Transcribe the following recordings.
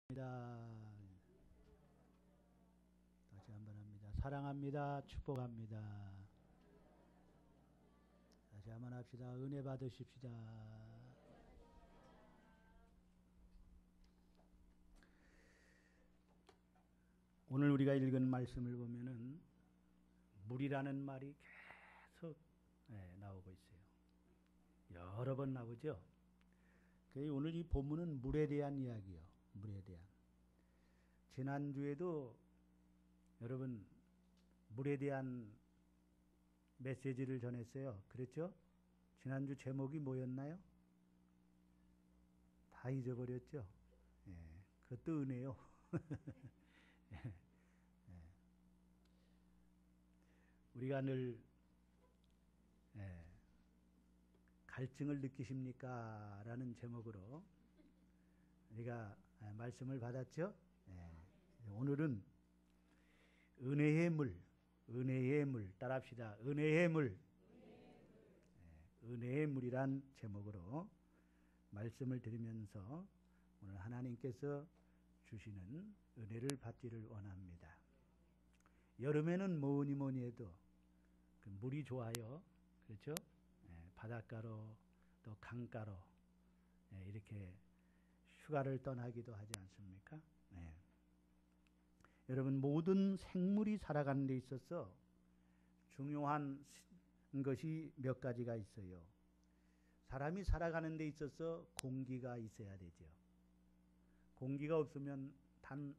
다시 한번 합니다. 사랑합니다. 축복합니다. 다시 한번 합시다. 은혜 받으십시다. 오늘 우리가 읽은 말씀을 보면은 물이라는 말이 계속 나오고 있어요. 여러 번 나오죠. 오늘 이 본문은 물에 대한 이야기요. 물에 대한. 지난주에도 여러분 물에 대한 메시지를 전했어요. 그랬죠? 지난주 제목이 뭐였나요? 다 잊어버렸죠? 그것도 은혜요. 우리가 늘 갈증을 느끼십니까? 라는 제목으로 우리가 말씀을 받았죠? 오늘은 은혜의 물, 은혜의 물, 따라합시다. 은혜의 물. 은혜의 물이란 제목으로 말씀을 드리면서 오늘 하나님께서 주시는 은혜를 받기를 원합니다. 여름에는 뭐니 해도 그 물이 좋아요. 그렇죠? 바닷가로 또 강가로 이렇게 휴가를 떠나기도 하지 않습니까? 여러분 모든 생물이 살아가는 데 있어서 중요한 것이 몇 가지가 있어요. 사람이 살아가는 데 있어서 공기가 있어야 되죠. 공기가 없으면 단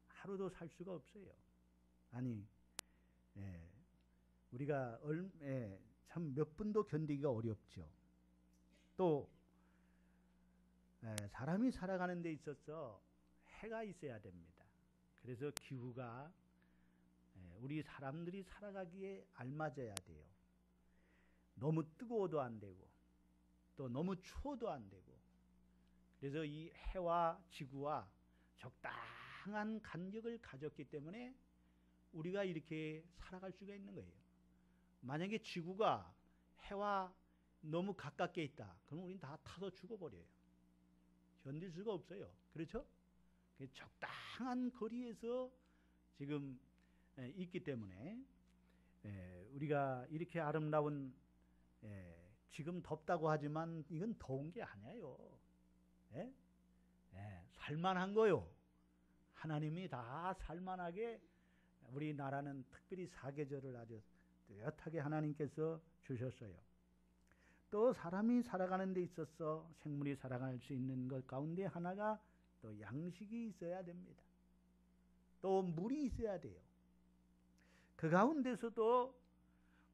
하루도 살 수가 없어요. 아니, 우리가 참 몇 분도 견디기가 어렵죠. 또 사람이 살아가는 데 있어서 해가 있어야 됩니다. 그래서 기후가 우리 사람들이 살아가기에 알맞아야 돼요. 너무 뜨거워도 안 되고 또 너무 추워도 안 되고, 그래서 이 해와 지구와 적당한 간격을 가졌기 때문에 우리가 이렇게 살아갈 수가 있는 거예요. 만약에 지구가 해와 너무 가깝게 있다, 그럼 우리는 다 타서 죽어버려요. 견딜 수가 없어요. 그렇죠? 적당한 거리에서 지금 있기 때문에 우리가 이렇게 아름다운, 지금 덥다고 하지만 이건 더운 게 아니에요. 살만한 거요. 하나님이 다 살만하게, 우리나라는 특별히 사계절을 아주 뚜렷하게 하나님께서 주셨어요. 또 사람이 살아가는 데 있어서 생물이 살아갈 수 있는 것 가운데 하나가 또 양식이 있어야 됩니다. 또 물이 있어야 돼요. 그 가운데서도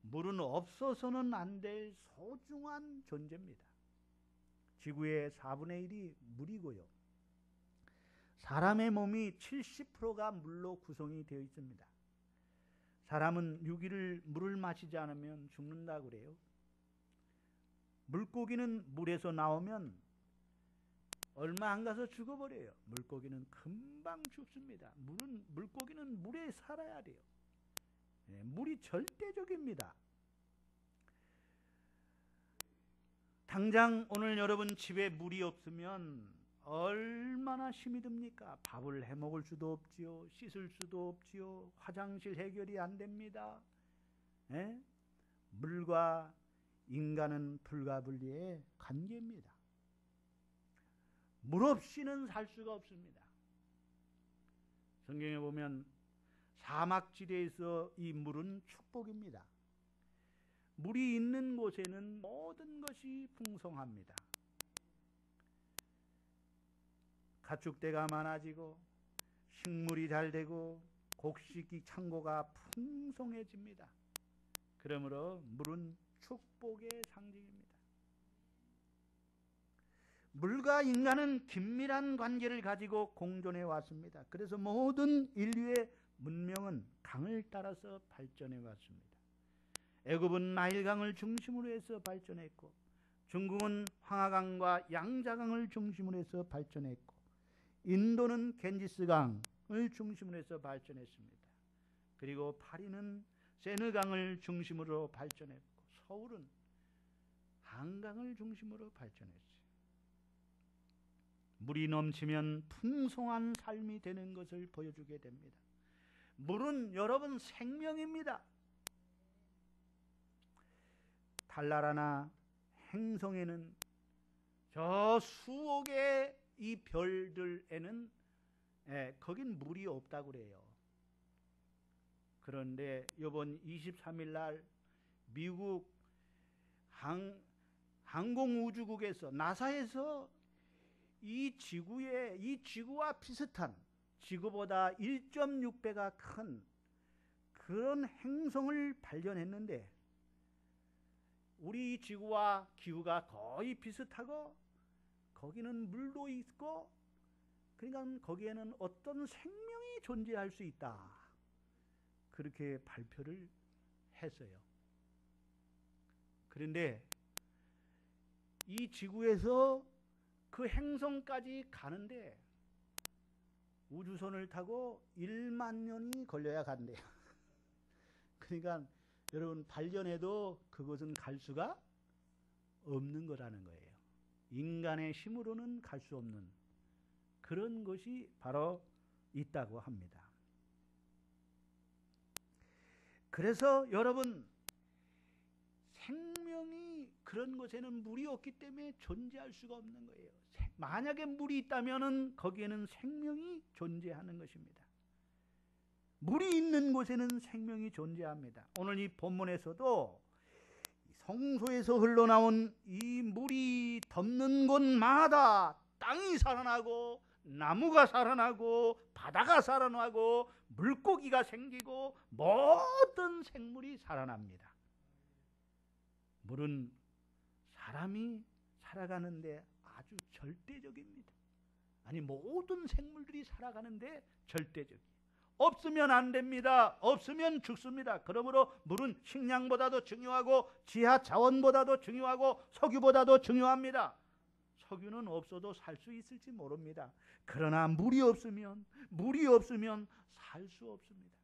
물은 없어서는 안 될 소중한 존재입니다. 지구의 4분의 1이 물이고요. 사람의 몸이 70%가 물로 구성이 되어 있습니다. 사람은 6일을 물을 마시지 않으면 죽는다고 그래요. 물고기는 물에서 나오면 얼마 안 가서 죽어버려요. 물고기는 금방 죽습니다. 물고기는 물에 살아야 돼요. 물이 절대적입니다. 당장 오늘 여러분 집에 물이 없으면 얼마나 힘이 듭니까? 밥을 해 먹을 수도 없지요. 씻을 수도 없지요. 화장실 해결이 안 됩니다. 물과 인간은 불가분리의 관계입니다. 물 없이는 살 수가 없습니다. 성경에 보면 사막지대에서 이 물은 축복입니다. 물이 있는 곳에는 모든 것이 풍성합니다. 가축대가 많아지고 식물이 잘 되고 곡식이 창고가 풍성해집니다. 그러므로 물은 축복의 상징입니다. 물과 인간은 긴밀한 관계를 가지고 공존해 왔습니다. 그래서 모든 인류의 문명은 강을 따라서 발전해 왔습니다. 애굽은 나일강을 중심으로 해서 발전했고, 중국은 황하강과 양자강을 중심으로 해서 발전했고, 인도는 겐지스강을 중심으로 해서 발전했습니다. 그리고 파리는 세느강을 중심으로 발전했고, 서울은 한강을 중심으로 발전했어요. 물이 넘치면 풍성한 삶이 되는 것을 보여주게 됩니다. 물은 여러분 생명입니다. 달나라나 행성에는 저 수억의 이 별들에는 거긴 물이 없다고 그래요. 그런데 이번 23일 날 미국 항공우주국에서 나사에서 이 지구와 비슷한, 지구보다 1.6배가 큰 그런 행성을 발견했는데, 우리 지구와 기후가 거의 비슷하고 거기는 물도 있고, 그러니까 거기에는 어떤 생명이 존재할 수 있다, 그렇게 발표를 했어요. 그런데 이 지구에서 그 행성까지 가는데 우주선을 타고 1만 년이 걸려야 간대요. 그러니까 여러분, 발견해도 그것은 갈 수가 없는 거라는 거예요. 인간의 힘으로는 갈 수 없는 그런 것이 바로 있다고 합니다. 그래서 여러분, 생명이 그런 곳에는 물이 없기 때문에 존재할 수가 없는 거예요. 만약에 물이 있다면 거기에는 생명이 존재하는 것입니다. 물이 있는 곳에는 생명이 존재합니다. 오늘 이 본문에서도 성소에서 흘러나온 이 물이 덮는 곳마다 땅이 살아나고 나무가 살아나고 바다가 살아나고 물고기가 생기고 모든 생물이 살아납니다. 물은 사람이 살아가는데 아주 절대적입니다. 아니, 모든 생물들이 살아가는데 절대적이에요. 없으면 안 됩니다. 없으면 죽습니다. 그러므로 물은 식량보다도 중요하고 지하 자원보다도 중요하고 석유보다도 중요합니다. 석유는 없어도 살 수 있을지 모릅니다. 그러나 물이 없으면 살 수 없습니다.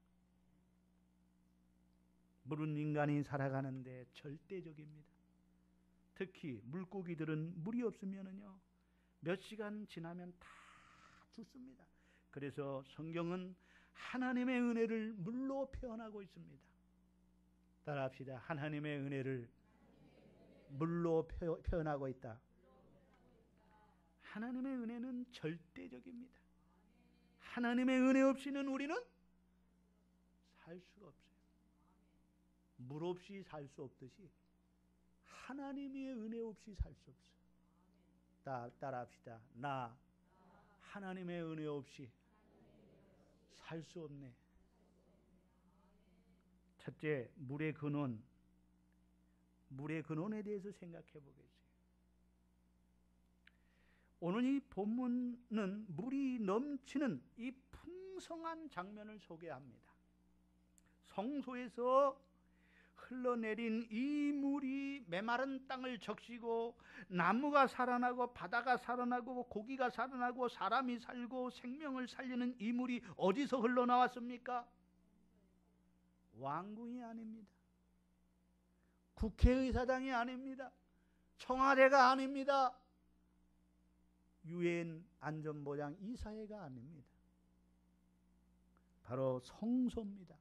물은 인간이 살아가는데 절대적입니다. 특히 물고기들은 물이 없으면요, 몇 시간 지나면 다 죽습니다. 그래서 성경은 하나님의 은혜를 물로 표현하고 있습니다. 따라합시다. 하나님의 은혜를 물로 표현하고 있다. 하나님의 은혜는 절대적입니다. 하나님의 은혜 없이는 우리는 살 수가 없어요. 물 없이 살 수 없듯이 하나님의 은혜 없이 살 수 없어요. 따라합시다. 나 하나님의 은혜 없이 살 수 없네. 첫째, 물의 근원. 물의 근원에 대해서 생각해 보겠어요. 오늘 이 본문은 물이 넘치는 이 풍성한 장면을 소개합니다. 성소에서 흘러내린 이 물이 메마른 땅을 적시고 나무가 살아나고 바다가 살아나고 고기가 살아나고 사람이 살고 생명을 살리는 이 물이 어디서 흘러나왔습니까? 왕궁이 아닙니다. 국회의사당이 아닙니다. 청와대가 아닙니다. 유엔 안전보장 이사회가 아닙니다. 바로 성소입니다.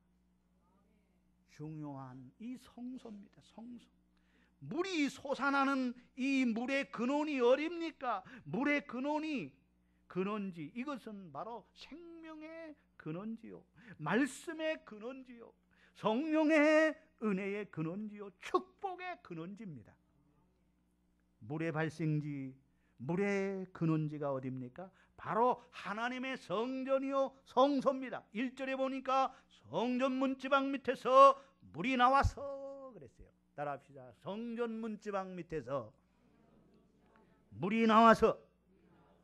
중요한 이 성소입니다. 성소. 물이 솟아나는 이 물의 근원이 어딥니까? 물의 근원지, 이것은 바로 생명의 근원지요, 말씀의 근원지요, 성령의 은혜의 근원지요, 축복의 근원지입니다. 물의 발생지, 물의 근원지가 어딥니까? 바로 하나님의 성전이요 성소입니다. 1절에 보니까 성전 문지방 밑에서 물이 나와서 그랬어요. 따라합시다. 성전 문지방 밑에서 물이 나와서.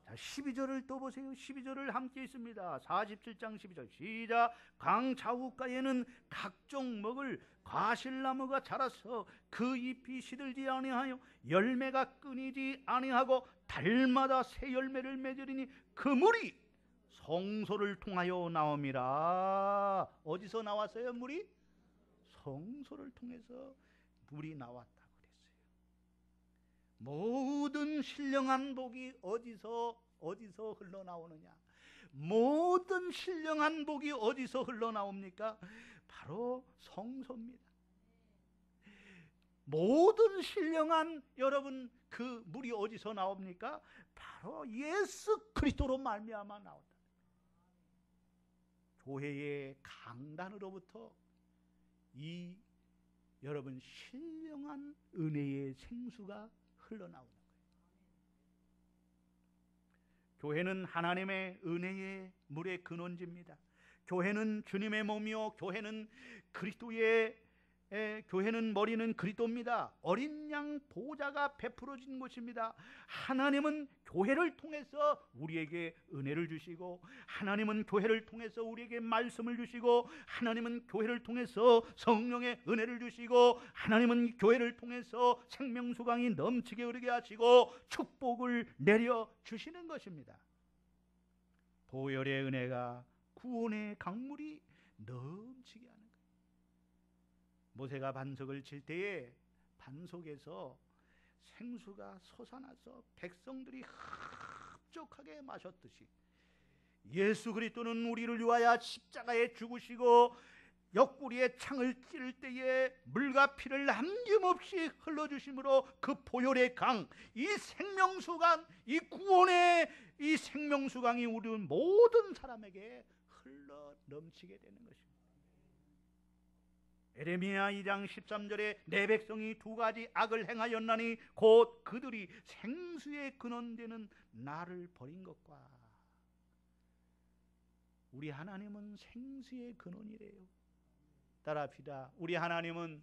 자, 12절을 또 보세요. 12절을 함께 있습니다. 47장 12절 시작. 강 좌우가에는 각종 먹을 과실나무가 자라서 그 잎이 시들지 아니하여 열매가 끊이지 아니하고 달마다 새 열매를 맺으리니 그 물이 성소를 통하여 나옴이라. 어디서 나왔어요? 물이? 성소를 통해서 물이 나왔다고 그랬어요. 모든 신령한 복이 어디서 어디서 흘러나오느냐? 모든 신령한 복이 어디서 흘러나옵니까? 바로 성소입니다. 모든 신령한 여러분 그 물이 어디서 나옵니까? 바로 예수 그리스도로 말미암아 나온다. 교회의 강단으로부터 이 여러분 신령한 은혜의 생수가 흘러나오는 거예요. 교회는 하나님의 은혜의 물의 근원지입니다. 교회는 주님의 몸이요, 교회는 교회는 머리는 그리스도입니다. 어린 양 보좌가 베풀어진 곳입니다. 하나님은 교회를 통해서 우리에게 은혜를 주시고, 하나님은 교회를 통해서 우리에게 말씀을 주시고, 하나님은 교회를 통해서 성령의 은혜를 주시고, 하나님은 교회를 통해서 생명수강이 넘치게 흐르게 하시고 축복을 내려 주시는 것입니다. 보혈의 은혜가 구원의 강물이 넘치게 하는 거예요. 모세가 반석을 칠 때에 반석에서 생수가 솟아나서 백성들이 흡족하게 마셨듯이 예수 그리스도는 우리를 위하여 십자가에 죽으시고 옆구리에 창을 찔 때에 물과 피를 남김없이 흘러주심으로 그 보혈의 강, 이 생명수강, 이 구원의 이 생명수강이 우리 모든 사람에게 흘러 넘치게 되는 것입니다. 에레미야 2장 13절에 내 백성이 두 가지 악을 행하였나니 곧 그들이 생수의 근원되는 나를 버린 것과. 우리 하나님은 생수의 근원이래요. 따라합시다. 우리 하나님은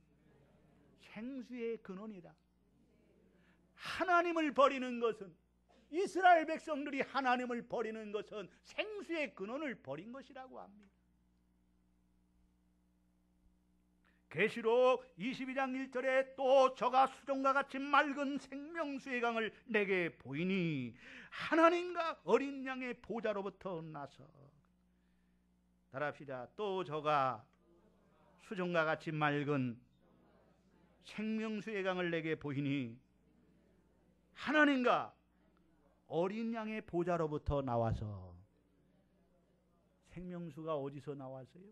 생수의 근원이다. 하나님을 버리는 것은, 이스라엘 백성들이 하나님을 버리는 것은 생수의 근원을 버린 것이라고 합니다. 계시록 22장 1절에 또 저가 수정과 같이 맑은 생명수의 강을 내게 보이니 하나님과 어린 양의 보좌로부터 나서. 따라합시다. 또 저가 수정과 같이 맑은 생명수의 강을 내게 보이니 하나님과 어린 양의 보좌로부터 나와서. 생명수가 어디서 나왔어요?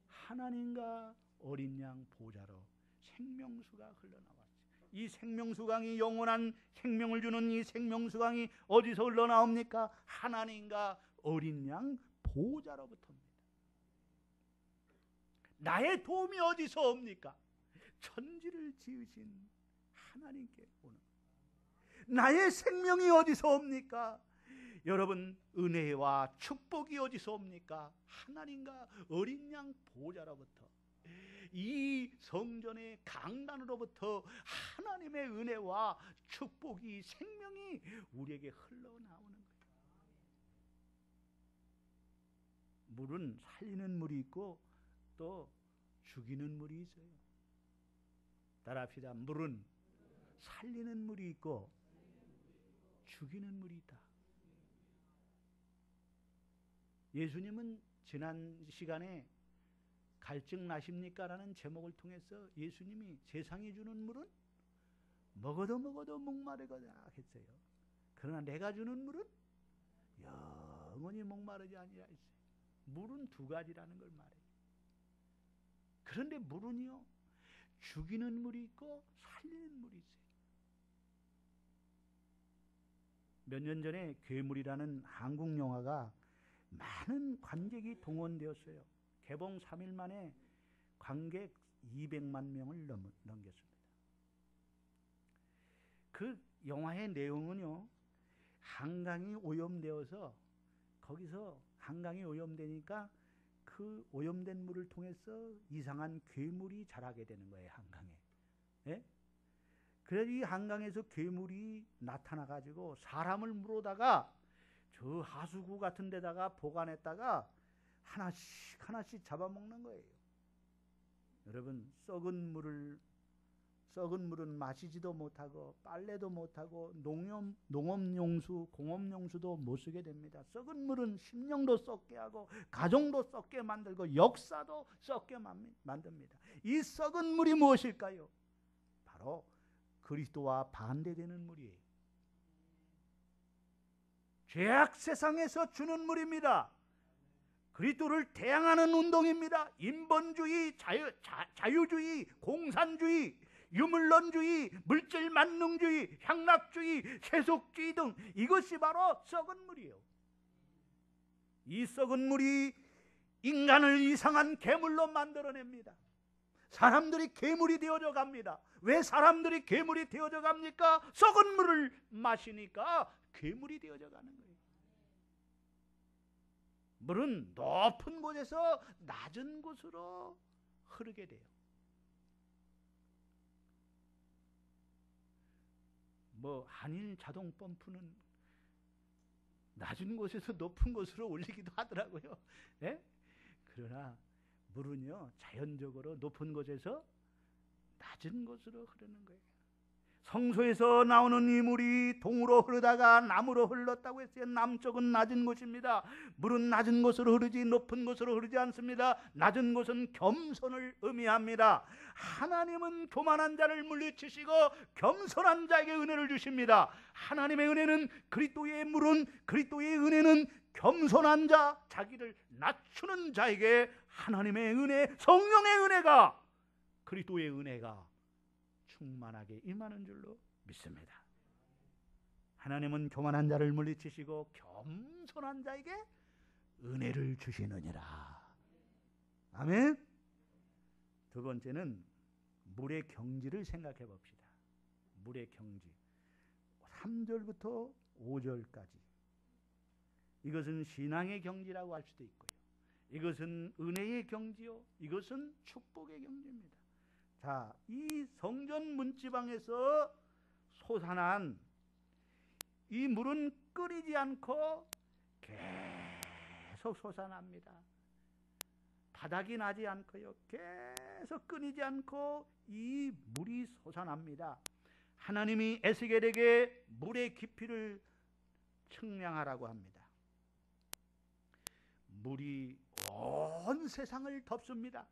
하나님과 어린 양 보좌로 생명수가 흘러나왔어요. 이 생명수강이 영원한 생명을 주는 이 생명수강이 어디서 흘러나옵니까? 하나님과 어린 양 보좌로부터입니다. 나의 도움이 어디서 옵니까? 천지를 지으신 하나님께 오는. 나의 생명이 어디서 옵니까? 여러분, 은혜와 축복이 어디서 옵니까? 하나님과 어린 양 보좌로부터. 이 성전의 강단으로부터 하나님의 은혜와 축복이, 생명이 우리에게 흘러나오는 거예요. 물은 살리는 물이 있고 또 죽이는 물이 있어요. 따라합시다. 물은 살리는 물이 있고 죽이는 물이 있다. 예수님은 지난 시간에 갈증 나십니까? 라는 제목을 통해서 예수님이 세상이 주는 물은 먹어도 목마르거든 했어요. 그러나 내가 주는 물은 영원히 목마르지 아니라 했어요. 물은 두 가지라는 걸 말해요. 그런데 물은요, 죽이는 물이 있고 살리는 물이 있어요. 몇 년 전에 괴물이라는 한국 영화가 많은 관객이 동원되었어요. 개봉 3일 만에 관객 200만 명을 넘겼습니다. 그 영화의 내용은요, 한강이 오염되어서, 거기서 한강이 오염되니까 그 오염된 물을 통해서 이상한 괴물이 자라게 되는 거예요, 한강에. 예? 그래서 이 한강에서 괴물이 나타나가지고 사람을 물어다가 저 하수구 같은 데다가 보관했다가 하나씩 잡아먹는 거예요. 여러분, 썩은 물은 마시지도 못하고 빨래도 못하고 농업용수, 공업용수도 못 쓰게 됩니다. 썩은 물은 심령도 썩게 하고 가정도 썩게 만들고 역사도 썩게 만듭니다. 이 썩은 물이 무엇일까요? 바로 그리스도와 반대되는 물이에요. 죄악 세상에서 주는 물입니다. 그리스도를 대항하는 운동입니다. 인본주의, 자유주의, 공산주의, 유물론주의, 물질 만능주의, 향락주의, 세속주의 등 이것이 바로 썩은 물이에요. 이 썩은 물이 인간을 이상한 괴물로 만들어냅니다. 사람들이 괴물이 되어져 갑니다. 왜 사람들이 괴물이 되어져 갑니까? 썩은 물을 마시니까 괴물이 되어져 가는 거예요. 물은 높은 곳에서 낮은 곳으로 흐르게 돼요. 한일 자동 펌프는 낮은 곳에서 높은 곳으로 올리기도 하더라고요. 예? 그러나 물은요, 자연적으로 높은 곳에서 낮은 곳으로 흐르는 거예요. 성소에서 나오는 이 물이 동으로 흐르다가 남으로 흘렀다고 했어요. 남쪽은 낮은 곳입니다. 물은 낮은 곳으로 흐르지 높은 곳으로 흐르지 않습니다. 낮은 곳은 겸손을 의미합니다. 하나님은 교만한 자를 물리치시고 겸손한 자에게 은혜를 주십니다. 하나님의 은혜는, 그리스도의 물은, 그리스도의 은혜는 겸손한 자, 자기를 낮추는 자에게 하나님의 은혜, 성령의 은혜가, 그리스도의 은혜가 충만하게 임하는 줄로 믿습니다. 하나님은 교만한 자를 물리치시고 겸손한 자에게 은혜를 주시느니라. 아멘. 두 번째는 물의 경지를 생각해 봅시다. 물의 경지. 3절부터 5절까지. 이것은 신앙의 경지라고 할 수도 있고요. 이것은 은혜의 경지요. 이것은 축복의 경지입니다. 자, 이 성전 문지방에서 솟아난 이 물은 끓이지 않고 계속 솟아납니다. 바닥이 나지 않고요. 계속 끊이지 않고 이 물이 솟아납니다. 하나님이 에스겔에게 물의 깊이를 측량하라고 합니다. 물이 온 세상을 덮습니다.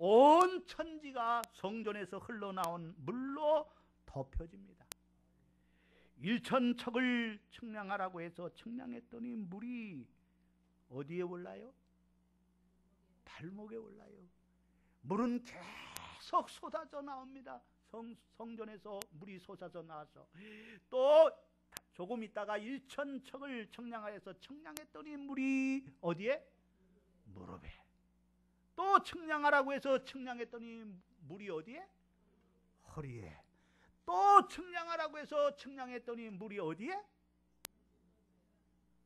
온 천지가 성전에서 흘러나온 물로 덮여집니다. 1,000척을 측량하라고 해서 측량했더니 물이 어디에 올라요? 발목에 올라요. 물은 계속 쏟아져 나옵니다. 성전에서 물이 쏟아져 나와서 또 조금 있다가 1,000척을 측량하여서 측량했더니 물이 어디에? 무릎에. 또 측량하라고 해서 측량했더니 물이 어디에? 허리에. 또 측량하라고 해서 측량했더니 물이 어디에?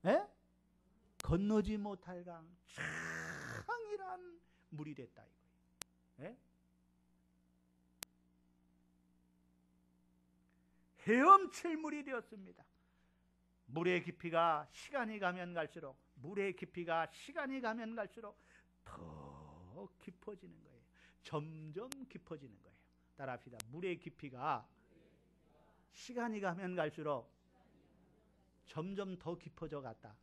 에? 건너지 못할 강, 창이란 물이 됐다 이거예요. 에? 헤엄칠 물이 되었습니다. 물의 깊이가 시간이 가면 갈수록, 물의 깊이가 시간이 가면 갈수록 더 깊어지는 거예요. 점점 깊어지는 거예요. 따라합시다. 물의 깊이가 시간이 가면 갈수록 점점 더 깊어져 갔다.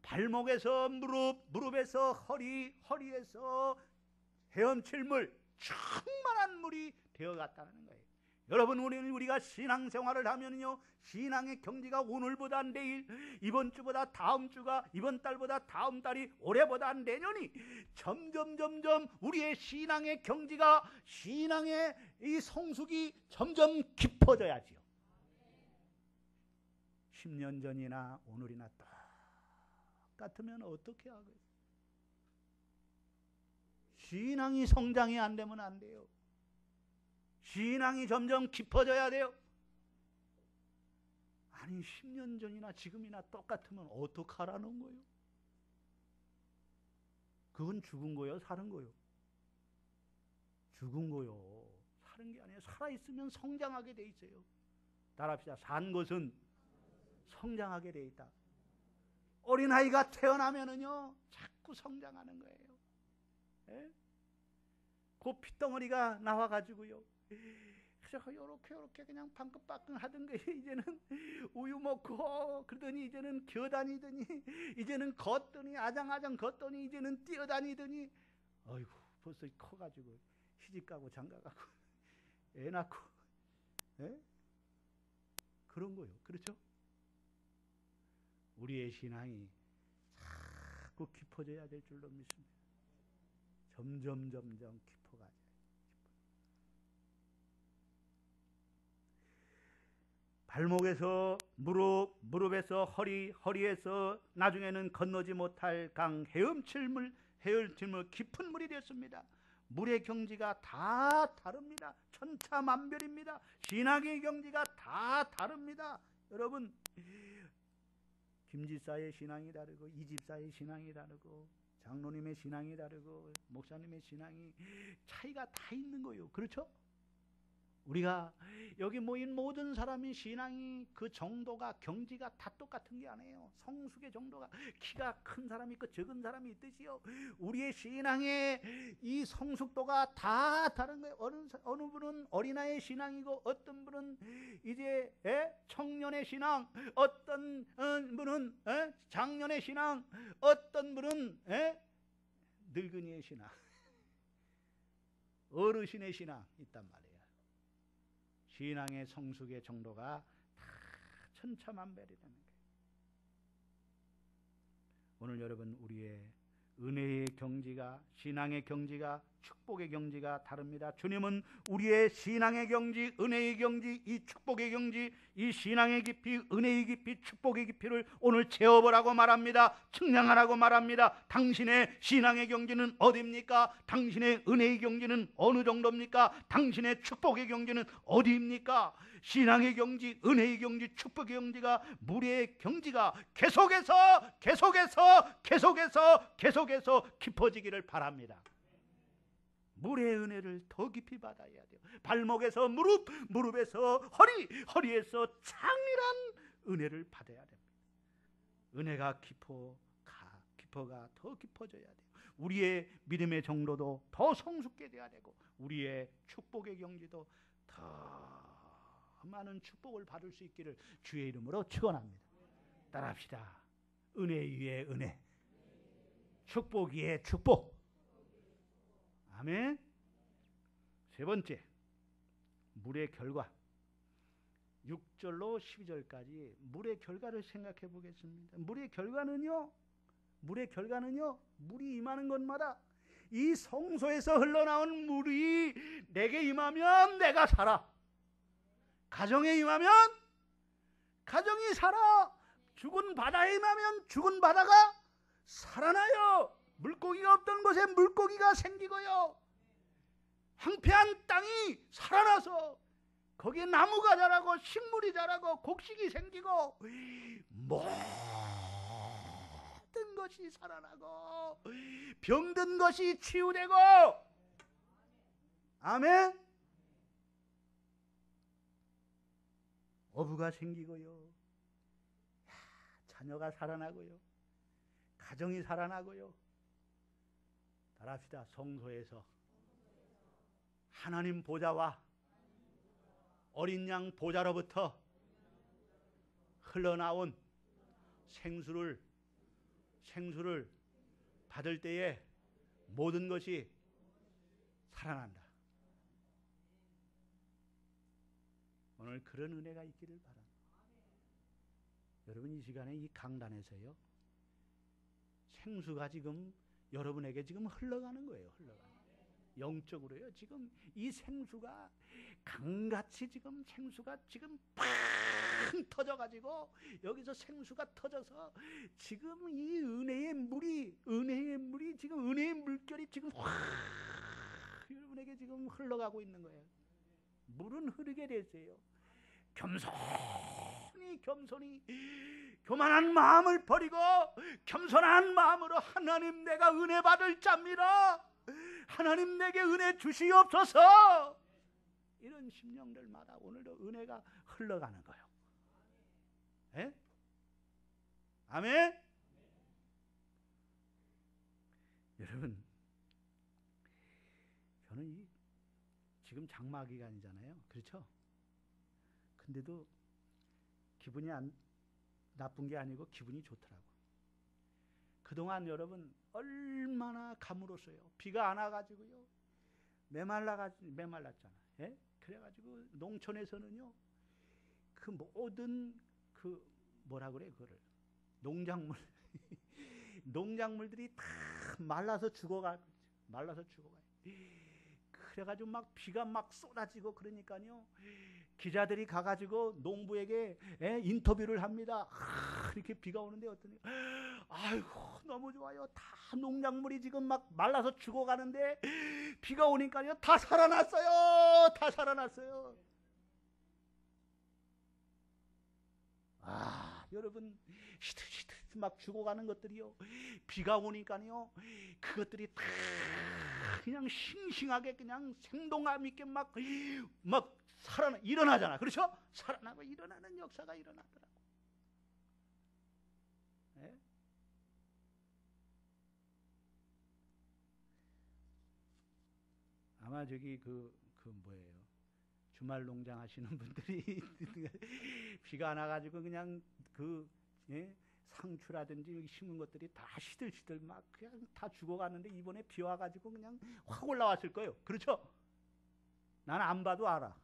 발목에서 무릎, 무릎에서 허리, 허리에서 헤엄칠 물, 충만한 물이 되어갔다는 거예요. 여러분, 우리가 신앙생활을 하면요, 신앙의 경지가 오늘보다 내일, 이번 주보다 다음 주가, 이번 달보다 다음 달이, 올해보다 내년이 점점 우리의 신앙의 경지가, 신앙의 이 성숙이 점점 깊어져야지요. 10년 전이나 오늘이나 똑같으면 어떻게 하겠어요? 신앙이 성장이 안 되면 안 돼요. 신앙이 점점 깊어져야 돼요. 아니 10년 전이나 지금이나 똑같으면 어떡하라는 거예요? 그건 죽은 거예요? 사는 거예요? 죽은 거요. 사는 게 아니에요. 살아있으면 성장하게 돼 있어요. 따라합시다. 산 것은 성장하게 돼 있다. 어린아이가 태어나면은요 자꾸 성장하는 거예요. 예? 그 핏덩어리가 나와가지고요, 그래서 요렇게 그냥 방긋방긋 하던 게 이제는 우유 먹고, 그러더니 이제는 겨다니더니, 이제는 걷더니, 아장아장 걷더니, 이제는 뛰어다니더니, 어이구 벌써 커가지고 시집가고 장가가고 애 낳고, 예? 그런 거요. 그렇죠? 우리의 신앙이 자꾸 깊어져야 될 줄로 믿습니다. 점점 깊어가요. 발목에서 무릎, 무릎에서 허리, 허리에서 나중에는 건너지 못할 강, 헤엄칠 물 깊은 물이 됐습니다. 물의 경지가 다 다릅니다. 천차만별입니다. 신앙의 경지가 다 다릅니다. 여러분, 김지사의 신앙이 다르고 이집사의 신앙이 다르고 장로님의 신앙이 다르고 목사님의 신앙이 차이가 다 있는 거예요. 그렇죠? 우리가 여기 모인 모든 사람의 신앙이 그 정도가 경지가 다 똑같은 게 아니에요. 성숙의 정도가 키가 큰 사람이 있고 적은 사람이 있듯이요. 우리의 신앙의 이 성숙도가 다 다른 거예요. 어느 분은 어린아이의 신앙이고 어떤 분은 이제 청년의 신앙, 어떤 분은 장년의 신앙, 어떤 분은 늙은이의 신앙, 어르신의 신앙 있단 말이에요. 신앙의 성숙의 정도가 다 천차만별이라는 거예요. 오늘 여러분, 우리의 은혜의 경지가, 신앙의 경지가, 축복의 경지가 다릅니다. 주님은 우리의 신앙의 경지, 은혜의 경지, 이 축복의 경지, 이 신앙의 깊이, 은혜의 깊이, 축복의 깊이를 오늘 채워보라고 말합니다. 측량하라고 말합니다. 당신의 신앙의 경지는 어디입니까? 당신의 은혜의 경지는 어느 정도입니까? 당신의 축복의 경지는 어디입니까? 신앙의 경지, 은혜의 경지, 축복의 경지가, 물의 경지가 계속해서 깊어지기를 바랍니다. 물의 은혜를 더 깊이 받아야 돼요. 발목에서 무릎, 무릎에서 허리, 허리에서 창이란 은혜를 받아야 됩니다. 은혜가 깊어가 더 깊어져야 돼요. 우리의 믿음의 정도도 더 성숙게 돼야 되고 우리의 축복의 경지도 더 많은 축복을 받을 수 있기를 주의 이름으로 축원합니다. 따라합시다. 은혜 위에 은혜, 축복 위에 축복. 아멘. 세 번째, 물의 결과. 6절로 12절까지 물의 결과를 생각해 보겠습니다. 물의 결과는요, 물이 임하는 곳마다 이 성소에서 흘러나온 물이 내게 임하면 내가 살아. 가정에 임하면 가정이 살아. 죽은 바다에 임하면 죽은 바다가 살아나요. 물고기가 없던 곳에 물고기가 생기고요. 황폐한 땅이 살아나서 거기에 나무가 자라고 식물이 자라고 곡식이 생기고 모든 것이 살아나고 병든 것이 치유되고. 아멘. 어부가 생기고요. 자녀가 살아나고요. 가정이 살아나고요. 따라합시다. 성소에서 하나님 보좌와 어린 양 보좌로부터 흘러나온 생수를 받을 때에 모든 것이 살아난다. 오늘 그런 은혜가 있기를 바랍니다. 여러분, 이 시간에 이 강단에서요, 생수가 지금 여러분에게 지금 흘러가는 거예요. 영적으로요. 지금 이 생수가 강같이 지금 생수가 지금 팡 터져가지고 여기서 생수가 터져서 지금 이 은혜의 물이 지금 은혜의 물결이 지금 확 여러분에게 지금 흘러가고 있는 거예요. 물은 흐르게 되세요. 겸손히 교만한 마음을 버리고 겸손한 마음으로 하나님, 내가 은혜 받을 자입니다. 하나님, 내게 은혜 주시옵소서. 이런 심령들마다 오늘도 은혜가 흘러가는 거예요. 예? 아멘. 여러분, 저는 지금 장마 기간이잖아요. 그렇죠? 근데도 기분이 나쁜 게 아니고 기분이 좋더라고. 그동안 여러분 얼마나 가물었어요. 비가 안 와가지고요. 메말랐잖아. 예? 그래가지고 농촌에서는요, 그 모든 뭐라 그래, 그거를 농작물 농작물들이 다 말라서 죽어가. 그래가지고 막 비가 막 쏟아지고 그러니까요. 기자들이 가가지고 농부에게 인터뷰를 합니다. 이렇게 비가 오는데 어떠니? 아이고 너무 좋아요. 다 농작물이 지금 막 말라서 죽어가는데 비가 오니까요 다 살아났어요. 다 살아났어요. 아 여러분 시들시들 막 죽어가는 것들이요 비가 오니까요 그것들이 다 그냥 싱싱하게 그냥 생동감 있게 막 일어나잖아. 그렇죠? 살아나고 일어나는 역사가 일어나더라고. 네? 아마 저기 그 뭐예요? 주말 농장 하시는 분들이 비가 안 와가지고 그냥 상추라든지 여기 심은 것들이 다 시들시들 막 그냥 다 죽어가는데 이번에 비 와가지고 그냥 확 올라왔을 거예요. 그렇죠? 나는 안 봐도 알아.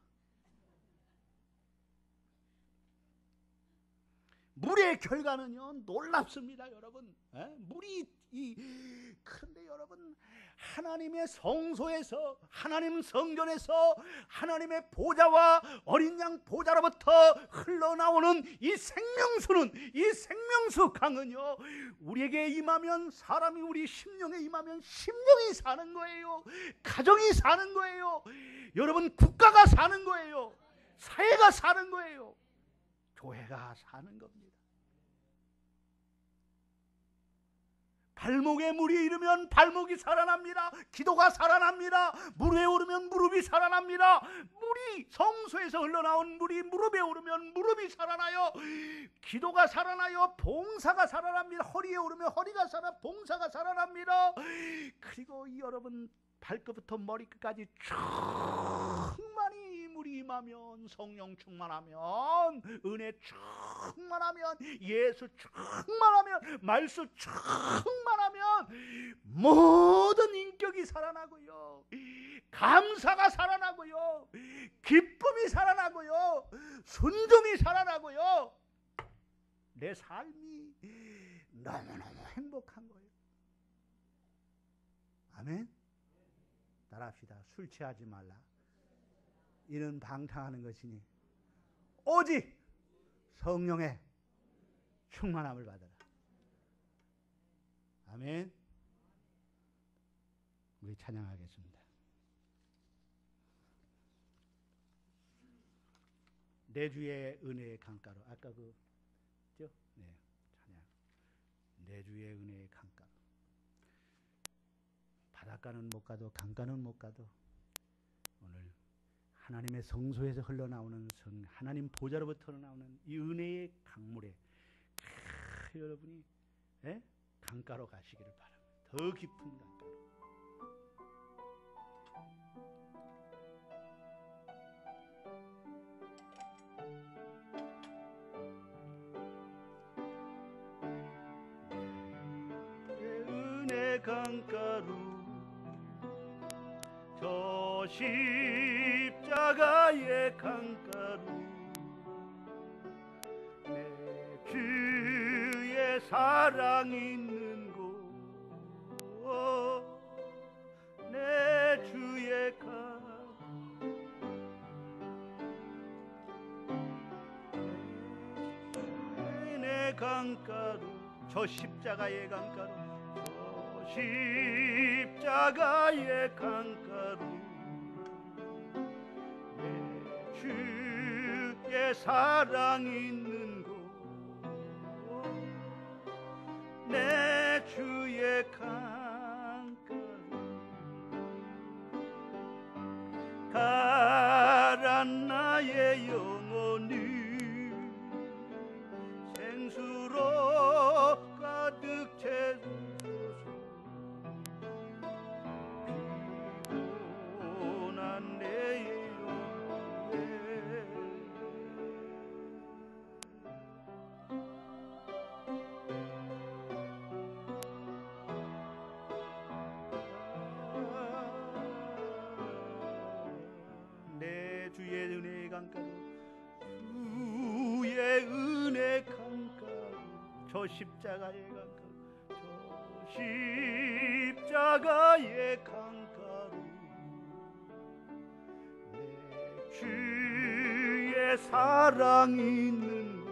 물의 결과는요 놀랍습니다, 여러분. 그런데 여러분 하나님의 성소에서 하나님 성전에서 하나님의 보좌와 어린 양 보좌로부터 흘러나오는 이 생명수는 이 생명수 강은요 우리에게 임하면 사람이 우리 심령에 임하면 심령이 사는 거예요. 가정이 사는 거예요. 여러분 국가가 사는 거예요. 사회가 사는 거예요. 교회가 사는 겁니다. 발목에 물이 이르면 발목이 살아납니다. 기도가 살아납니다. 무릎에 오르면 무릎이 살아납니다. 물이 성소에서 흘러나온 물이 무릎에 오르면 무릎이 살아나요. 기도가 살아나요. 봉사가 살아납니다. 허리에 오르면 허리가 봉사가 살아납니다. 그리고 여러분 발끝부터 머리끝까지 충만히 물이 임하면 성령 충만하면 은혜 충만하면 예수 충만하면 말씀 충만하면 모든 인격이 살아나고요. 감사가 살아나고요. 기쁨이 살아나고요. 순종이 살아나고요. 내 삶이 너무너무 행복한 거예요. 아멘. 따라합시다. 술 취하지 말라. 이는 방탕하는 것이니 오직 성령의 충만함을 받아라. 아멘. 우리 찬양하겠습니다. 내 주의 은혜의 강가로 아까 네, 찬양. 내 주의 은혜의 강가로 바닷가는 못 가도 강가는 못 가도 오늘 하나님의 성소에서 흘러나오는 하나님 보좌로부터 흘러나오는 이 은혜의 강물에 여러분이 강가로 가시기를 바랍니다. 더 깊은 강가로. 은혜 강가로 저 십자가의 강가로 내 주의 사랑 있는 곳 내 주의 내 강가로 저 십자가의 강가로 십자가의 강가로 내 주의 사랑 있는 곳 내 주의 강가로 가란 나의 영혼을 생수로 가득 채워 주의 은혜의 강가로 주의 은혜 강가로 저 십자가의 강가루, 저 십자가의 강가루, 내 주의 사랑이 있는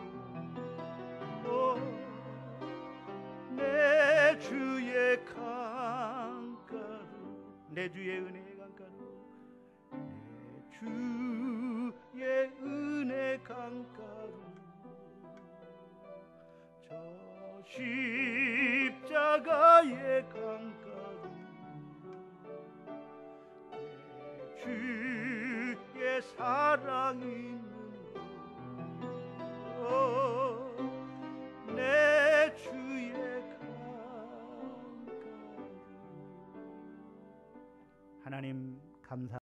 곳, 내 주의 강가루, 내 주의 은혜의 강가루, 내 주의 은혜 강가루, 저 십자가의 강가루, 내 주의 사랑이 있는 곳, 내 주의 강가루. 하나님 감사